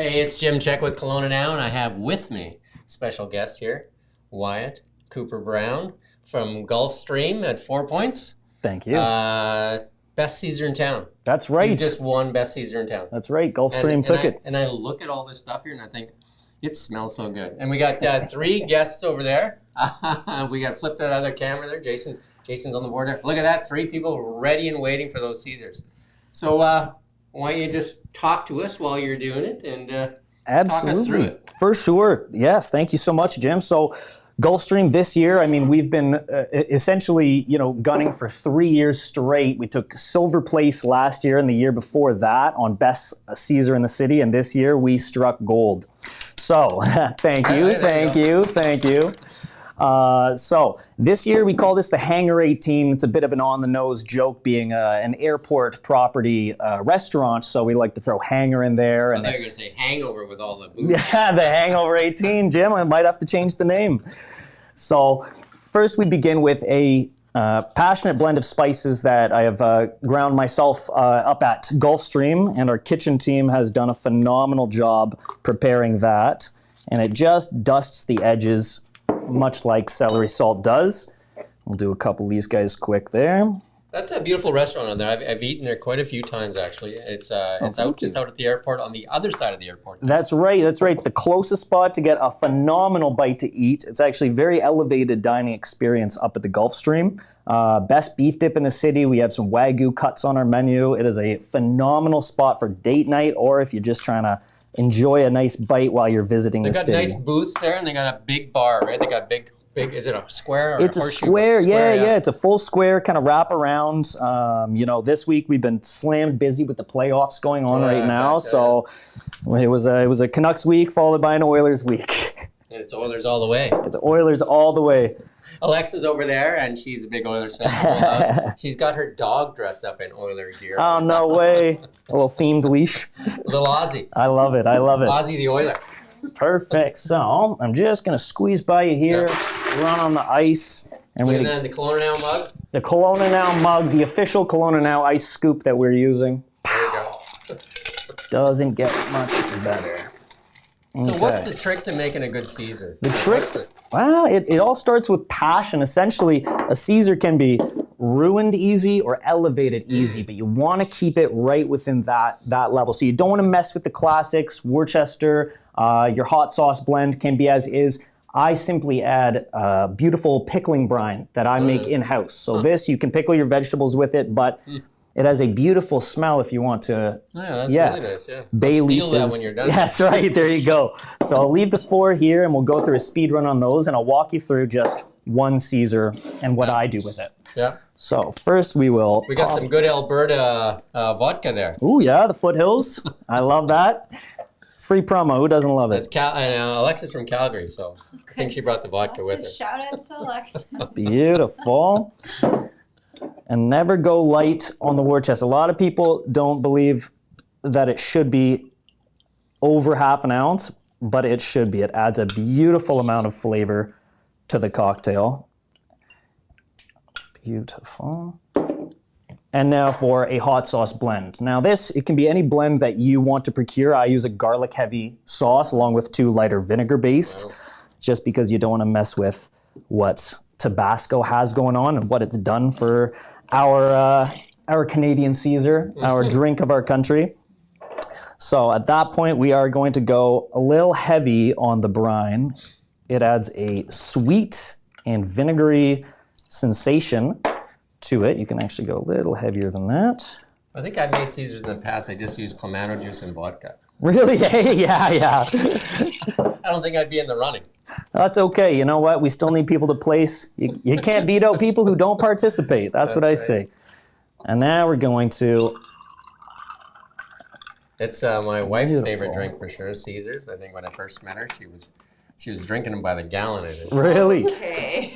Hey, it's Jim Check with Kelowna Now, and I have with me special guest here, Wyatt Cooper Brown from Gulfstream at 4 Points. Thank you. Best Caesar in town. That's right. You just won Best Caesar in town. That's right. Gulfstream took it. And I look at all this stuff here, and I think, it smells so good. And we got 3 guests over there. We got to flip that other camera there. Jason's on the board there. Look at that. 3 people ready and waiting for those Caesars. So why don't you just talk to us while you're doing it and talk us through it. For sure. Yes. Thank you so much, Jim. So Gulfstream this year, I mean, we've been essentially, gunning for 3 years straight. We took silver place last year and the year before that on Best Caesar in the city. And this year we struck gold. So thank you. So this year we call this the Hangar 18. It's a bit of an on-the-nose joke being an airport property restaurant. So we like to throw Hangar in there. I thought you were going to say Hangover with all the booze. Yeah, the Hangover 18, Jim. I might have to change the name. So first we begin with a passionate blend of spices that I have ground myself up at Gulfstream, and our kitchen team has done a phenomenal job preparing that. And it just dusts the edges much like celery salt does. We'll do a couple of these guys quick there. That's a beautiful restaurant on there. I've eaten there quite a few times, actually. It's just out at the airport on the other side of the airport. That's right. It's the closest spot to get a phenomenal bite to eat. It's actually a very elevated dining experience up at the Gulfstream. Best beef dip in the city. We have some Wagyu cuts on our menu. It is a phenomenal spot for date night, or if you're just trying to enjoy a nice bite while you're visiting the city. They got nice booths there, and they got a big bar, right? They got big, is it a square or it's a horseshoe? Square, yeah. It's a full square kind of wrap around. This week we've been slammed busy with the playoffs going on right now. So it was a Canucks week followed by an Oilers week. And it's Oilers all the way. It's Oilers all the way. Alexa's over there, and she's a big Oilers fan. She's got her dog dressed up in Oilers gear. Oh, no way. A little themed leash. A little Aussie. I love it. Aussie the Oiler. Perfect. So I'm just going to squeeze by you here, run on the ice. And then the Kelowna Now mug? The Kelowna Now mug, the official Kelowna Now ice scoop that we're using. There you go. Doesn't get much better. So what's the trick to making a good Caesar? The trick? Well, it all starts with passion. Essentially, a Caesar can be ruined easy or elevated easy, but you want to keep it right within that level. So you don't want to mess with the classics. Worcester, your hot sauce blend can be as is. I simply add beautiful pickling brine that I make in-house. So this, you can pickle your vegetables with it, but it has a beautiful smell if you want to. Yeah, that's really nice, yeah. Bay leaf steal that when you're done. That's right, there you go. So I'll leave the 4 here and we'll go through a speed run on those, and I'll walk you through just one Caesar and what I do with it. Yeah. So first we got some good Alberta vodka there. Ooh, yeah, the Foothills. I love that. Free promo, who doesn't love it? Alexa's from Calgary, so I think she brought the vodka with her. Shout out to Alexa. Beautiful. And never go light on the Worcester. A lot of people don't believe that it should be over half an ounce, but it should be. It adds a beautiful amount of flavor to the cocktail. Beautiful. And now for a hot sauce blend. Now it can be any blend that you want to procure. I use a garlic heavy sauce along with 2 lighter vinegar based, just because you don't want to mess with what Tabasco has going on and what it's done for our Canadian Caesar, our drink of our country. So at that point, we are going to go a little heavy on the brine. It adds a sweet and vinegary sensation to it. You can actually go a little heavier than that. I think I've made Caesars in the past. I just used Clamato juice and vodka. Really? Yeah. I don't think I'd be in the running. That's okay. You know what? We still need people to place. You can't beat out people who don't participate. That's what I say. And now we're going to... It's my wife's favorite drink for sure, Caesars. I think when I first met her, she was drinking them by the gallon. Really? Okay.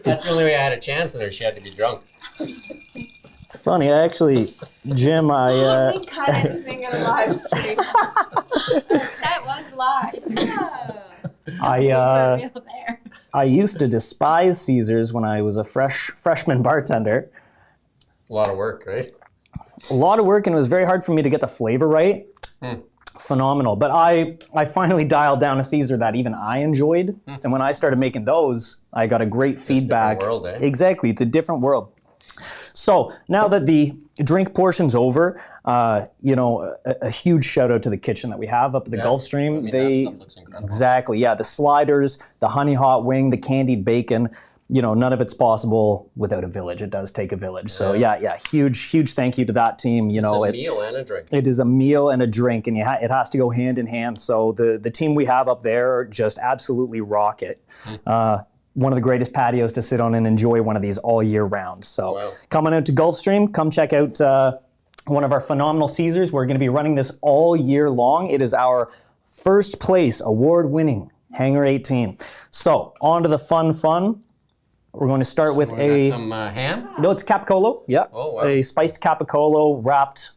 That's the only way I had a chance with her. She had to be drunk. It's funny, Jim, we cut anything on a live stream. That was live. I used to despise Caesars when I was a freshman bartender. It's a lot of work, right? A lot of work, and it was very hard for me to get the flavor right. Phenomenal. But I finally dialed down a Caesar that even I enjoyed. And when I started making those, I got a great feedback. It's a different world, eh? Exactly. It's a different world. So now that the drink portion's over, you know, a huge shout out to the kitchen that we have up at the Gulfstream. I mean, that stuff looks incredible. Exactly. Yeah. The sliders, the honey hot wing, the candied bacon. You know, none of it's possible without a village. It does take a village. So yeah, huge thank you to that team. You know, it's a meal and a drink. It is a meal and a drink, and it has to go hand in hand. So the team we have up there just absolutely rock it. One of the greatest patios to sit on and enjoy one of these all year round. So coming out to Gulfstream, come check out one of our phenomenal Caesars. We're going to be running this all year long. It is our first place award-winning Hangar 18. So on to the fun. We're going to start with some ham? No, it's capicolo. Yeah. Oh, wow. A spiced capicolo wrapped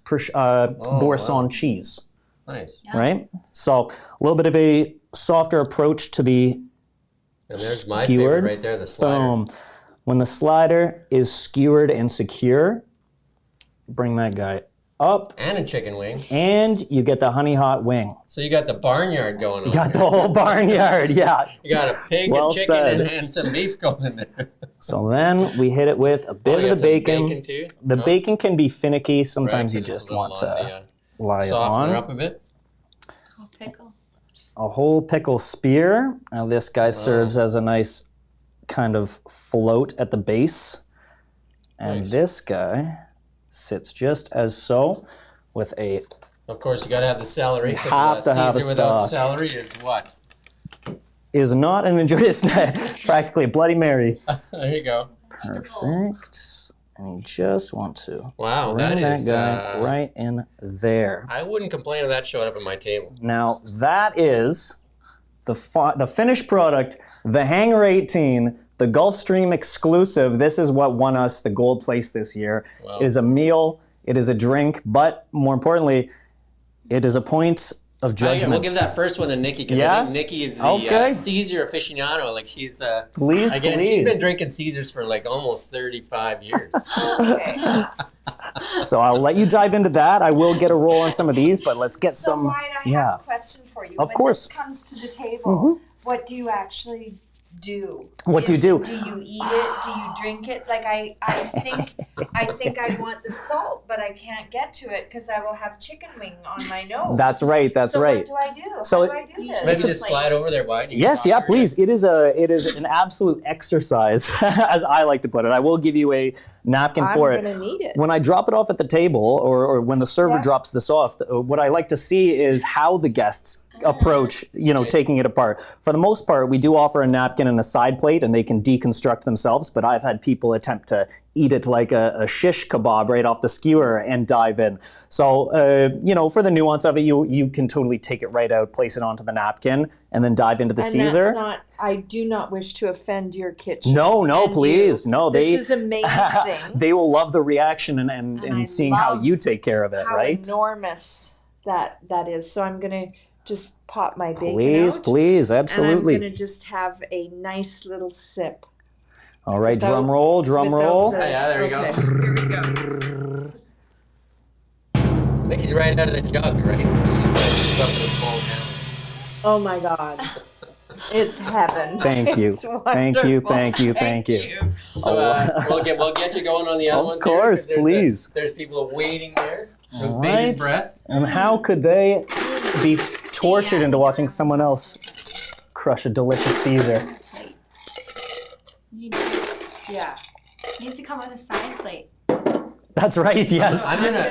Boursin cheese. Nice. Right? So a little bit of a softer approach to the And there's my skewered. favorite right there, the slider. Boom. When the slider is skewered and secure, bring that guy up. And a chicken wing. And you get the honey hot wing. So you got the barnyard going on. Got the whole barnyard, yeah. You got a pig Well and chicken said. and some beef going in there. So then we hit it with a bit you of got the some bacon. bacon too? The bacon can be finicky. Sometimes Right, you 'cause it's just a little want to lie it soften her on. up a bit. Oh, pickle. A whole pickle spear. Now this guy serves as a nice kind of float at the base. And Nice. this guy sits just as so with a... Of course, you got to have the celery. You have to have a Caesar without stock. celery is what? Is not an enjoyable... practically a Bloody Mary. There you go. Perfect. And you just want to Wow, bring that is. guy right in there. I wouldn't complain if that showed up at my table. Now that is the finished product, the Hangar 18, the Gulfstream exclusive. This is what won us the gold place this year. Wow. It is a meal, it is a drink, but more importantly, it is a point of judgment. We'll give that first one to Nikki because I think Nikki is the Caesar aficionado. Like she's the. Please, Again, please. she's been drinking Caesars for like almost 35 years. Okay. So I'll let you dive into that. I will get a roll on some of these, but let's get So some. Wyatt, I have a question for you. Of when course. this comes to the table, what do you actually do? What do you do? Do you eat it? Do you drink it? Like I think I want the salt, but I can't get to it because I will have chicken wing on my nose. That's right. That's so right. What do I do? So How do I do this? Maybe just slide over there, Wyatt. You can Yes, talk yeah, her. please. It is an absolute exercise, as I like to put it. I will give you a napkin I'm for it. gonna need it. When I drop it off at the table, or when the server drops this off, what I like to see is how the guests approach, taking it apart. For the most part, we do offer a napkin and a side plate, and they can deconstruct themselves. But I've had people attempt to eat it like a shish kebab right off the skewer and dive in. So, for the nuance of it, you can totally take it right out, place it onto the napkin, and then dive into the and Caesar. that's not. I do not wish to offend your kitchen. No, and please, you. no. This is amazing. They will love the reaction I and seeing how love you take care of it, How right? enormous that is. So I'm gonna just pop my bacon Please, out. please, absolutely. And I'm gonna just have a nice little sip. All right, without- drum roll, drum without roll. the- Yeah, there you go. okay, Here we go. Nikki's right out of the jug, right? So she's up in a small town. Oh my God. It's heaven. Thank you. It's Thank you, wonderful. thank you, thank you. So we'll get you going on the other Of ones. course, here, 'cause please. There's people waiting there with All bated right. breath. And how could they be tortured into watching someone else crush a delicious Caesar? Plate. Yeah. Needs to come with a side plate. That's right, yes. I'm gonna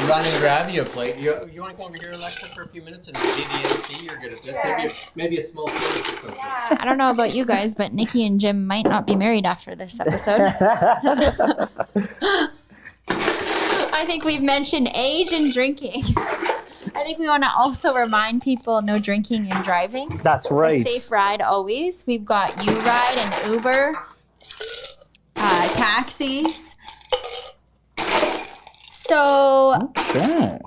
run and grab you a plate. You want to come over here, Alexa, for a few minutes and be the MC? You're good at this. Maybe a small plate or something. I don't know about you guys, but Nikki and Jim might not be married after this episode. I think we've mentioned age and drinking. I think we want to also remind people no drinking and driving. That's right. A safe ride always. We've got U-Ride and Uber, taxis. So Okay.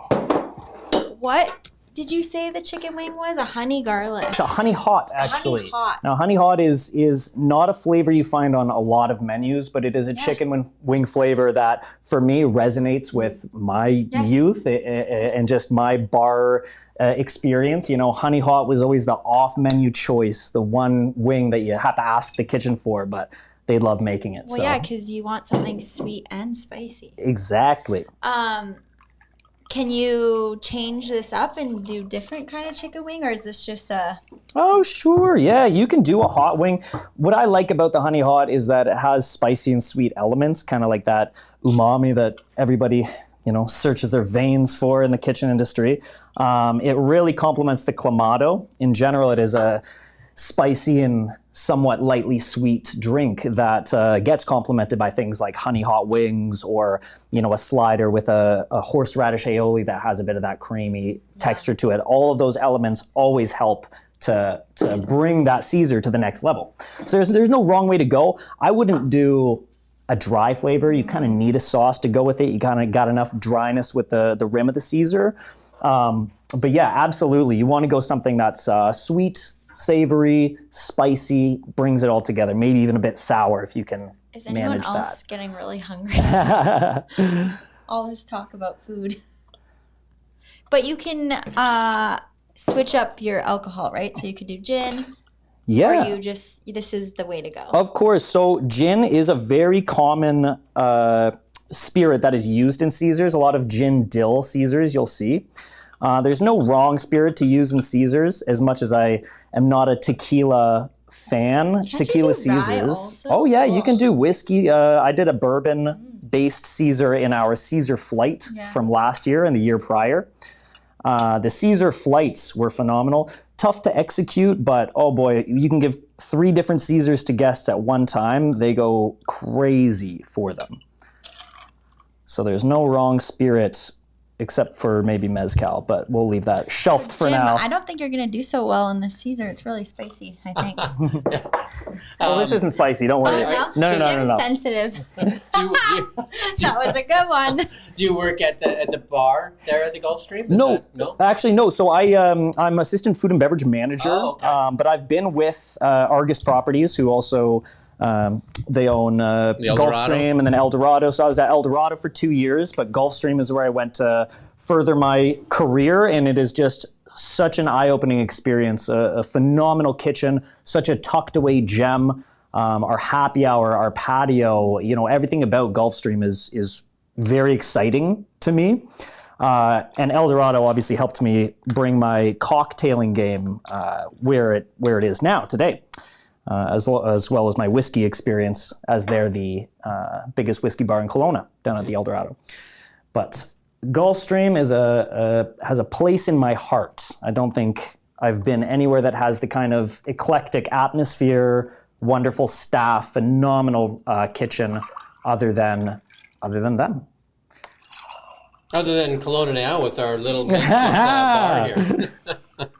what did you say the chicken wing was? A honey garlic. It's a honey hot, actually. Honey hot. Now, honey hot is not a flavor you find on a lot of menus, but it is a chicken wing flavor that, for me, resonates with my youth and just my bar experience. You know, honey hot was always the off-menu choice, the one wing that you have to ask the kitchen for, but they love making it. Well, yeah, because you want something sweet and spicy. Exactly. Can you change this up and do different kind of chicken wing, or is this just a... Oh, sure. Yeah, you can do a hot wing. What I like about the honey hot is that it has spicy and sweet elements, kind of like that umami that everybody, you know, searches their veins for in the kitchen industry. It really complements the clamato. In general, it is a spicy and somewhat lightly sweet drink that gets complemented by things like honey hot wings, or, you know, a slider with a horseradish aioli that has a bit of that creamy texture to it. All of those elements always help to bring that Caesar to the next level. So there's no wrong way to go. I wouldn't do a dry flavor. You kind of need a sauce to go with it. You kind of got enough dryness with the rim of the Caesar. But yeah, absolutely. You want to go something that's sweet, savory, spicy, brings it all together. Maybe even a bit sour if you can manage that. Is anyone else getting really hungry? All this talk about food. But you can switch up your alcohol, right? So you could do gin. Yeah. Or you just, this is the way to go. Of course. So gin is a very common spirit that is used in Caesars. A lot of gin dill Caesars you'll see. There's no wrong spirit to use in Caesars, as much as I am not a tequila fan. Can't Tequila you do rye Caesars. also? Oh yeah, you can do whiskey. I did a bourbon-based Caesar in our Caesar flight from last year and the year prior. The Caesar flights were phenomenal. Tough to execute, but oh boy, you can give 3 different Caesars to guests at one time. They go crazy for them. So there's no wrong spirit, except for maybe mezcal, but we'll leave that shelved for Jim, now. I don't think you're going to do so well in this Caesar. It's really spicy, I think. Well, this isn't spicy. Don't worry. Oh, No. Jim's sensitive. That was a good one. Do you work at the bar there at the Gulfstream? No, No. actually no. So I'm assistant food and beverage manager, Oh, okay. but I've been with Argus Properties, who also they own Gulfstream and then El Dorado. So I was at El Dorado for 2 years, but Gulfstream is where I went to further my career, and it is just such an eye-opening experience. A phenomenal kitchen, such a tucked-away gem. Our happy hour, our patio, you know, everything about Gulfstream is very exciting to me. And El Dorado obviously helped me bring my cocktailing game where it is now today. As well as my whiskey experience, as they're the biggest whiskey bar in Kelowna, down at the El Dorado. But Gulfstream has a place in my heart. I don't think I've been anywhere that has the kind of eclectic atmosphere, wonderful staff, phenomenal kitchen, other than them. Other than Kelowna now with our little bar here.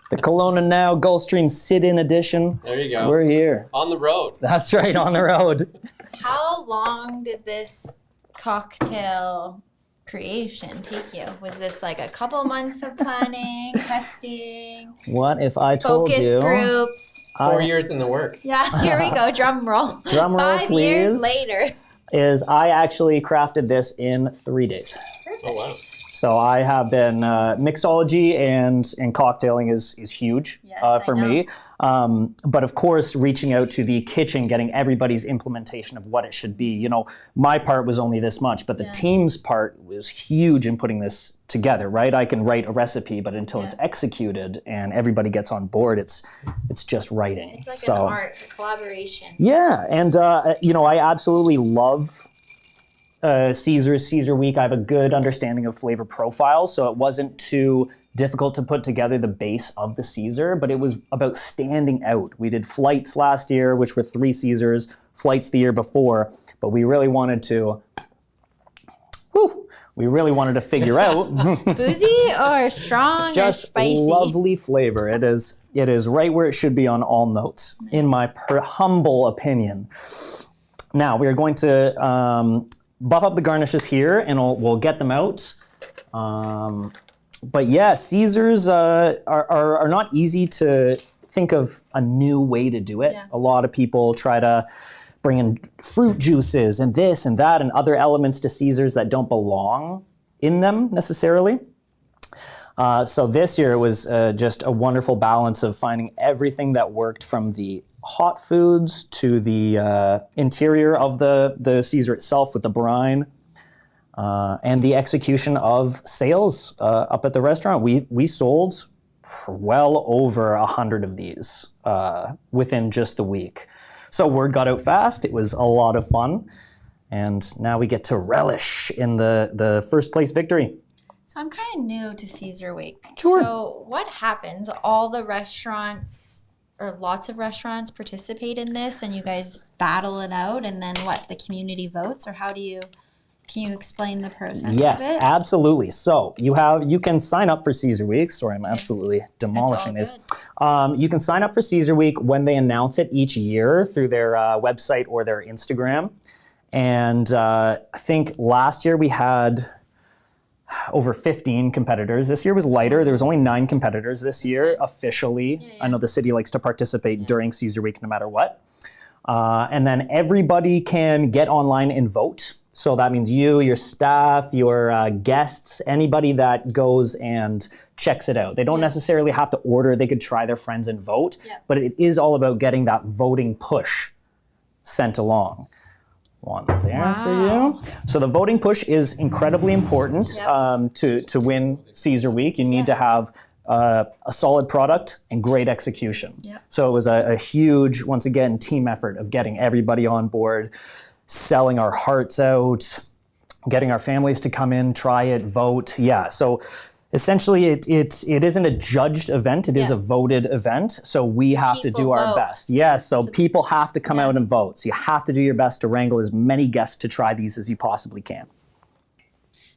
The Kelowna Now Gulfstream Sit-In Edition. There you go. We're here. On the road. That's right, on the road. How long did this cocktail creation take you? Was this like a couple months of planning, testing, What if I told focus you? groups? 4 years in the works. Yeah, here we go. Drum roll. Drum roll, 5 please. years later. Is I actually crafted this in 3 days. Oh, wow. So I have been mixology and cocktailing is huge Yes, for I know. me. But of course, reaching out to the kitchen, getting everybody's implementation of what it should be. You know, my part was only this much, but the team's part was huge in putting this together. Right? I can write a recipe, but until it's executed and everybody gets on board, it's just writing. It's like an art, a collaboration. Yeah, and you know, I absolutely love Caesar Week. I have a good understanding of flavor profile, so it wasn't too difficult to put together the base of the Caesar, but it was about standing out. We did flights last year, which were 3 Caesars, flights the year before, but we really wanted to figure out Boozy or strong or just spicy? lovely flavor. It is right where it should be on all notes, in my humble opinion. Now we are going to buff up the garnishes here, and we'll get them out. But yeah, Caesars are not easy to think of a new way to do it. Yeah. A lot of people try to bring in fruit juices and this and that and other elements to Caesars that don't belong in them necessarily. So this year it was just a wonderful balance of finding everything that worked, from the hot foods to the interior of the Caesar itself with the brine, and the execution of sales up at the restaurant. We sold well over 100 of these within just the week. So word got out fast. It was a lot of fun. And now we get to relish in the first place victory. So I'm kind of new to Caesar Week. Sure. So what happens? All the restaurants, or lots of restaurants, participate in this, and you guys battle it out, and then what? The community votes, or how do you? Can you explain the process Yes, of it? absolutely. So you can sign up for Caesar Week. Sorry, I'm absolutely demolishing That's this. all You can sign up for Caesar Week when they announce it each year through their website or their Instagram. And I think last year we had over 15 competitors. This year was lighter. There was only 9 competitors this year officially. Yeah. I know the city likes to participate during Caesar Week no matter what. And then everybody can get online and vote. So that means you, your staff, your guests, anybody that goes and checks it out. They don't necessarily have to order. They could try their friends and vote. Yeah. But it is all about getting that voting push sent along. One there for you. So the voting push is incredibly important to win Caesar Week. You need to have a solid product and great execution. Yep. So it was a huge, once again, team effort of getting everybody on board, selling our hearts out, getting our families to come in, try it, vote. Yeah, so essentially it isn't a judged event, it is a voted event. So we have to do People our vote. best. Yes, so people have to come out and vote. So you have to do your best to wrangle as many guests to try these as you possibly can.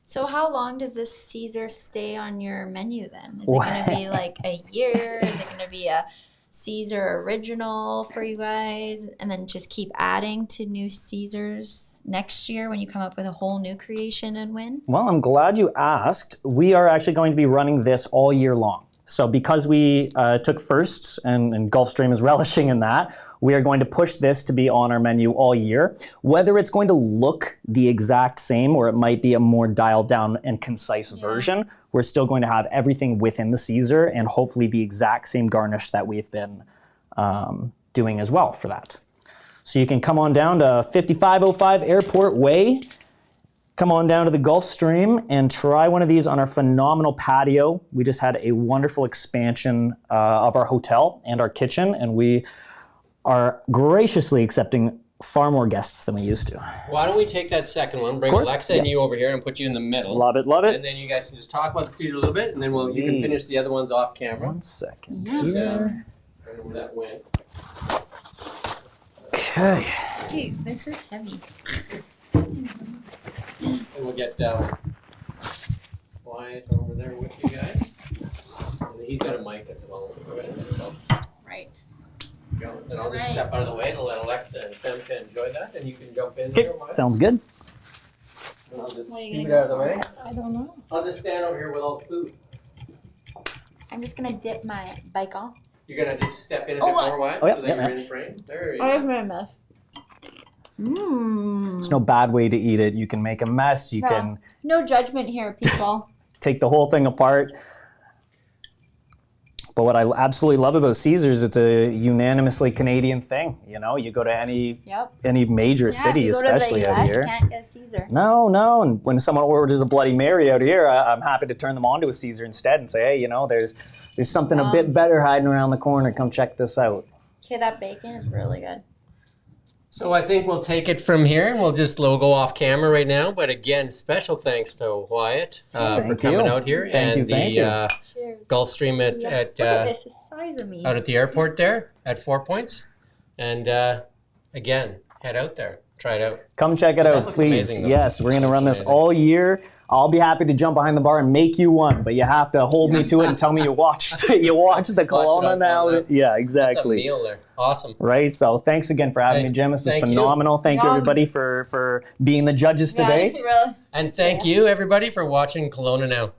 So how long does this Caesar stay on your menu then? Is it going to be like a year? Is it going to be a Caesar original for you guys, and then just keep adding to new Caesars next year when you come up with a whole new creation and win? Well, I'm glad you asked. We are actually going to be running this all year long. So because we took first and Gulfstream is relishing in that, we are going to push this to be on our menu all year. Whether it's going to look the exact same or it might be a more dialed down and concise version, we're still going to have everything within the Caesar and hopefully the exact same garnish that we've been doing as well for that. So you can come on down to 5505 Airport Way. Come on down to the Gulfstream and try one of these on our phenomenal patio. We just had a wonderful expansion of our hotel and our kitchen, and we are graciously accepting far more guests than we used to. Why don't we take that second one, bring course, Alexa and you over here and put you in the middle. Love it, love And it. then you guys can just talk about the Caesar a little bit, and then you can finish the other ones off camera. 1 second Yeah. here. I don't know where that went. Okay. Dude, this is heavy. And we'll get Wyatt over there with you guys. And he's got a mic as well. So, Right. then I'll just step out of the way and let Alexa and Femke enjoy that, and you can jump in Okay, here, Wyatt. sounds good. And I'll just What are you keep it gonna out of the way. I don't know. I'll just stand over here with all the food. I'm just going to dip my bike on. You're gonna just step in a bit more, Wyatt, Oh, yeah, so that yeah, you're in frame. There you I go. made a mess. Mmm. There's no bad way to eat it. You can make a mess. You Yeah. can No judgment here, people. take the whole thing apart. But what I absolutely love about Caesars, it's a unanimously Canadian thing. You know, you go to any Yep. major city, if you go especially to the out US, here. can't get Caesar. No. And when someone orders a Bloody Mary out here, I'm happy to turn them on to a Caesar instead and say, hey, you know, there's something a bit better hiding around the corner. Come check this out. Okay, that bacon is really good. So I think we'll take it from here, and we'll just go off camera right now. But again, special thanks to Wyatt for Thank coming you. out here, Thank and you, thank you. the Cheers. Gulfstream at Look at this, the size of me. out at the airport there at 4 Points. And again, head out there, try it out. Come check it That out, looks please. amazing, though. Yes, we're going to That run looks this amazing. all year. I'll be happy to jump behind the bar and make you one, but you have to hold me to it and tell me you watched the Kelowna on now. camera. Yeah, That's a exactly. meal there. Awesome. Right, so thanks again for having me, Jim. This was Thank you. phenomenal. Thank you, Yum. everybody, for being the judges today. Yeah, it's really. And thank you, everybody, for watching Kelowna Now.